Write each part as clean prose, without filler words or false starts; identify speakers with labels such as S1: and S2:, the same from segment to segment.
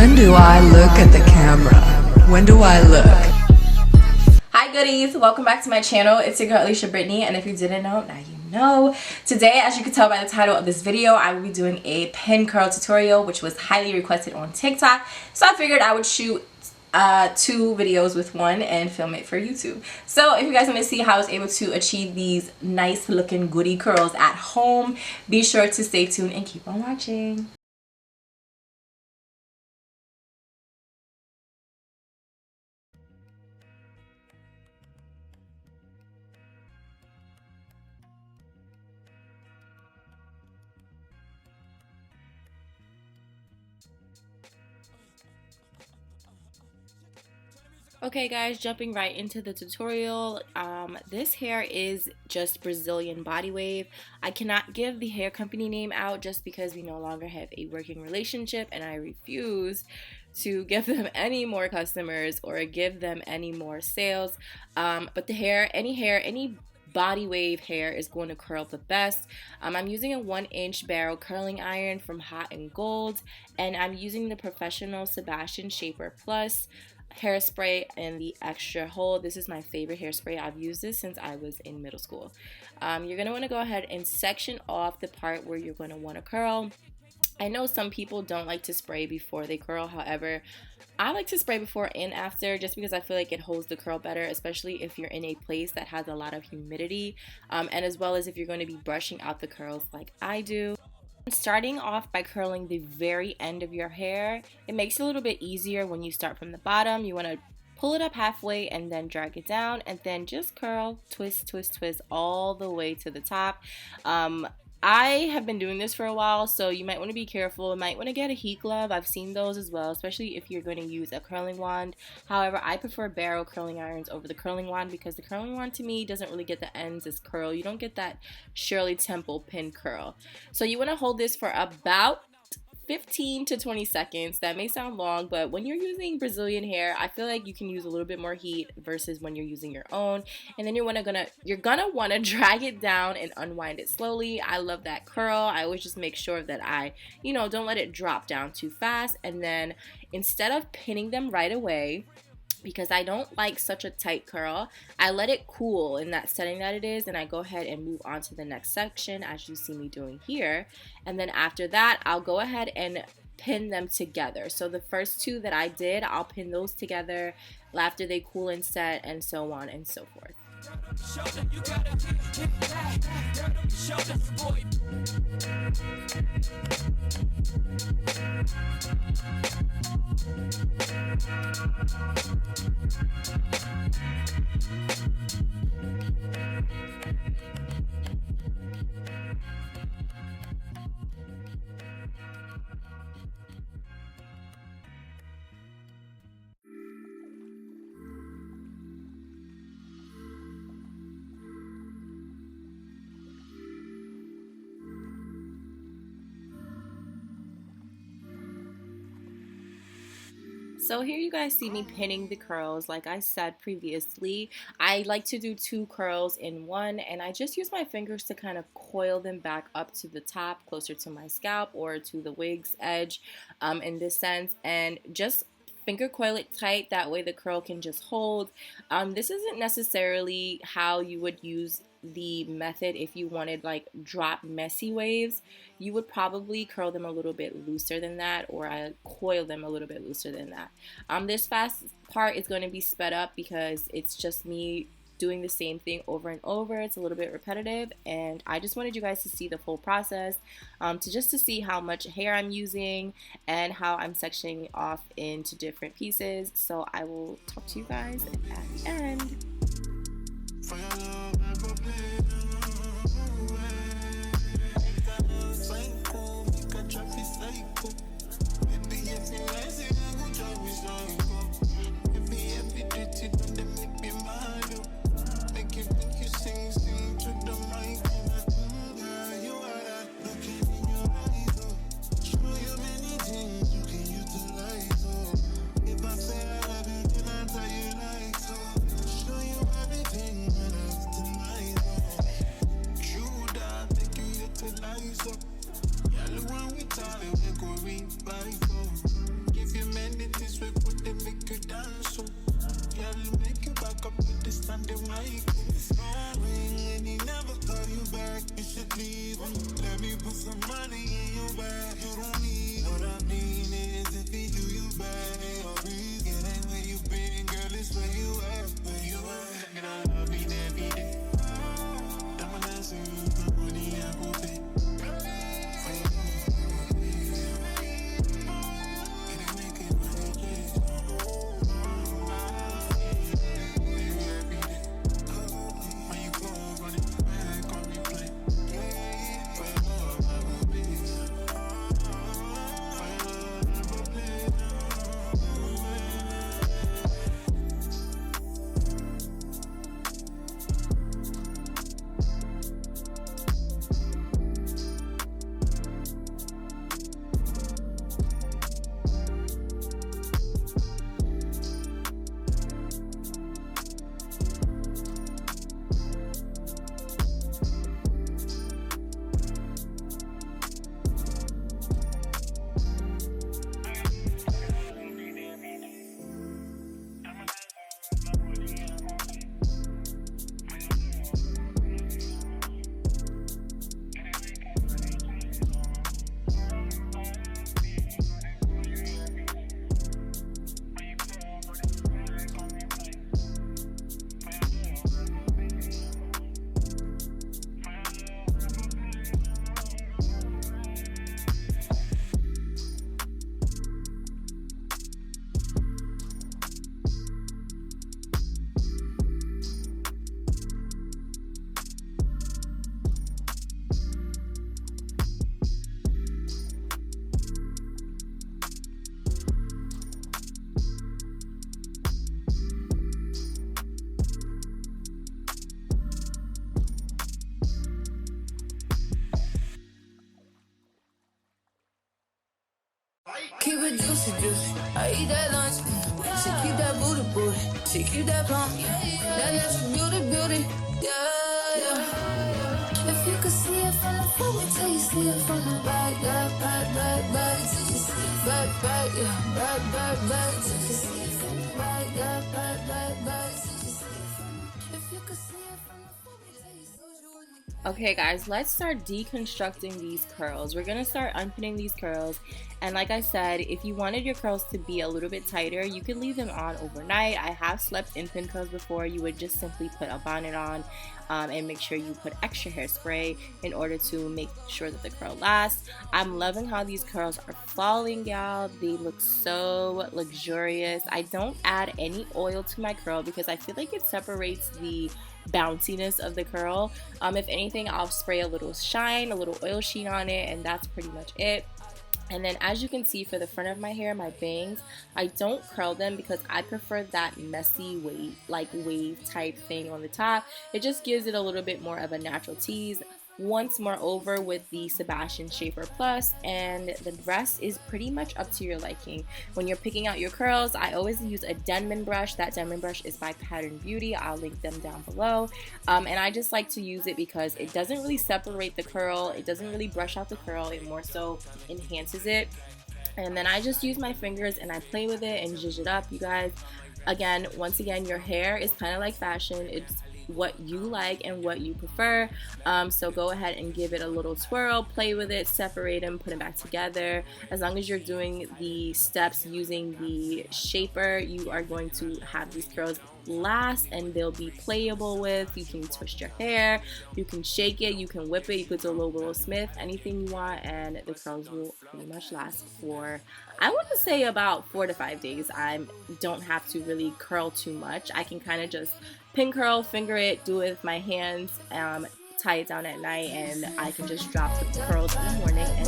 S1: When do I look at the camera? When do I look?
S2: Hi goodies, welcome back to my channel. It's your girl Alisha Brittany, and if you didn't know, now you know. Today, as you can tell by the title of this video, I will be doing a pin curl tutorial, which was highly requested on TikTok. So I figured I would shoot 2 videos with one and film it for YouTube. So if you guys want to see how I was able to achieve these nice looking goody curls at home, be sure to stay tuned and keep on watching. Okay guys, jumping right into the tutorial. This hair is just Brazilian body wave. I cannot give the hair company name out just because we no longer have a working relationship, and I refuse to give them any more customers or give them any more sales. But the hair, any body wave hair is going to curl the best. I'm using a 1-inch barrel curling iron from Hot and Gold, and I'm using the professional Sebastian Shaper Plus hairspray and the extra hold. This is my favorite hairspray. I've used this since I was in middle school. You're going to want to go ahead and section off the part where you're going to want to curl. I know some people don't like to spray before they curl. However, I like to spray before and after just because I feel like it holds the curl better, especially if you're in a place that has a lot of humidity, and as well as if you're going to be brushing out the curls like I do. Starting off by curling the very end of your hair, it makes it a little bit easier when you start from the bottom. You want to pull it up halfway and then drag it down, and then just curl, twist, twist, twist all the way to the top. I have been doing this for a while, so you might want to be careful. You might want to get a heat glove. I've seen those as well, especially if you're going to use a curling wand. However, I prefer barrel curling irons over the curling wand because the curling wand to me doesn't really get the ends as curl. You don't get that Shirley Temple pin curl. So you want to hold this for about 15 to 20 seconds. That may sound long, but when you're using Brazilian hair, I feel like you can use a little bit more heat versus when you're using your own. And then you're gonna want to drag it down and unwind it slowly. I love that curl. I always just make sure that I, don't let it drop down too fast. And then instead of pinning them right away, because I don't like such a tight curl, I let it cool in that setting that it is, and I go ahead and move on to the next section as you see me doing here. And then after that, I'll go ahead and pin them together. So the first 2 that I did, I'll pin those together after they cool and set, and so on and so forth. So here you guys see me pinning the curls. Like I said previously, I like to do 2 curls in one, and I just use my fingers to kind of coil them back up to the top, closer to my scalp or to the wig's edge, in this sense, and just finger coil it tight. That way the curl can just hold. This isn't necessarily how you would use the method if you wanted like drop messy waves. You would probably curl them a little bit looser than that, or I coil them a little bit looser than that. This fast part is going to be sped up because it's just me doing the same thing over and over. It's a little bit repetitive, and I just wanted you guys to see the full process, to see how much hair I'm using and how I'm sectioning off into different pieces. So I will talk to you guys at the end.
S3: Show you Keep it juicy, juicy. I eat that lunch. She keep that booty, booty. She keep that pump. That natural beauty, beauty. Yeah, yeah. If you could see it from the front, wait till you see it from the back. Yeah, back. Till you see it back, yeah. Back. Till you see it from the back. Yeah, back. Till you see it from. If you could see it from the front, wait till you see it.
S2: Okay guys, let's start deconstructing these curls. We're gonna start unpinning these curls, and like I said, if you wanted your curls to be a little bit tighter, you could leave them on overnight. I have slept in pin curls before. You would just simply put a bonnet on and make sure you put extra hairspray in order to make sure that the curl lasts. I'm loving how these curls are falling, y'all. They look so luxurious. I don't add any oil to my curl because I feel like it separates the bounciness of the curl. If anything, I'll spray a little shine, a little oil sheen on it, and that's pretty much it. And then as you can see for the front of my hair, my bangs, I don't curl them because I prefer that messy wave type thing on the top. It just gives it a little bit more of a natural tease. Once more over with the Sebastian Shaper Plus, and the rest is pretty much up to your liking. When you're picking out your curls, I always use a Denman brush. That Denman brush is by Pattern Beauty. I'll link them down below. And I just like to use it because it doesn't really separate the curl. It doesn't really brush out the curl. It more so enhances it. And then I just use my fingers and I play with it and zhuzh it up, you guys. Again, once again, your hair is kind of like fashion. It's what you like and what you prefer, so go ahead and give it a little twirl, play with it, separate them, put them back together. As long as you're doing the steps using the shaper, you are going to have these curls last and they'll be playable with. You can twist your hair, you can shake it, you can whip it, you could do a little Will Smith, anything you want, and the curls will pretty much last for, I want to say, about 4 to 5 days. I don't have to really curl too much. I can kind of just pin curl, finger it, do it with my hands, tie it down at night, and I can just drop the curls in the morning and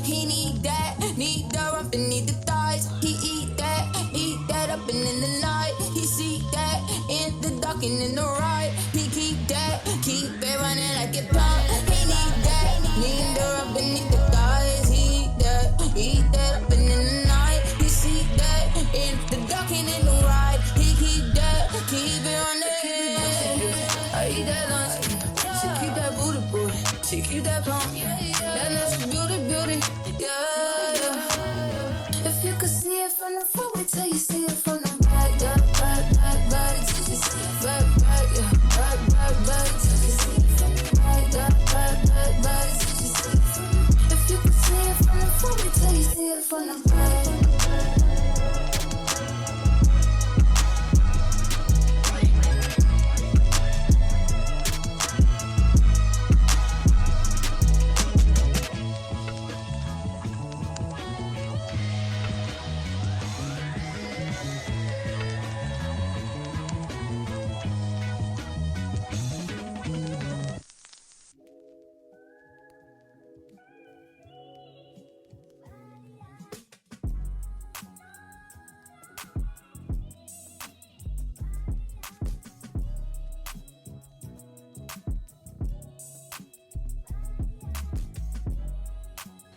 S3: he need that rump and need the thighs. He eat that up and in the night. He see that in the dark and in the right. He keep it running like it pump. He need the rump and need the thighs. He eat that up and in the night. He see that in the dark and in the right. He keep it running. I eat that lunch. That natural beauty, beauty, yeah, yeah. If you could see it from the front, wait till you see it from the back, yeah. Back, till you see it, back, yeah. Back, till you see it from the back, yeah. Back, till you see it. If you could see it from the front, wait till you see it from the back.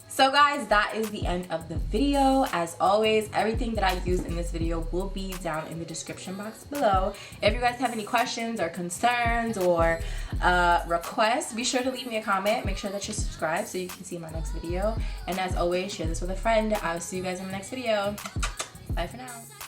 S2: So guys, that is the end of the video. As always, everything that I used in this video will be down in the description box below. If you guys have any questions or concerns or requests, be sure to leave me a comment. Make sure that you're subscribed so you can see my next video. And as always, share this with a friend. I will see you guys in the next video. Bye for now.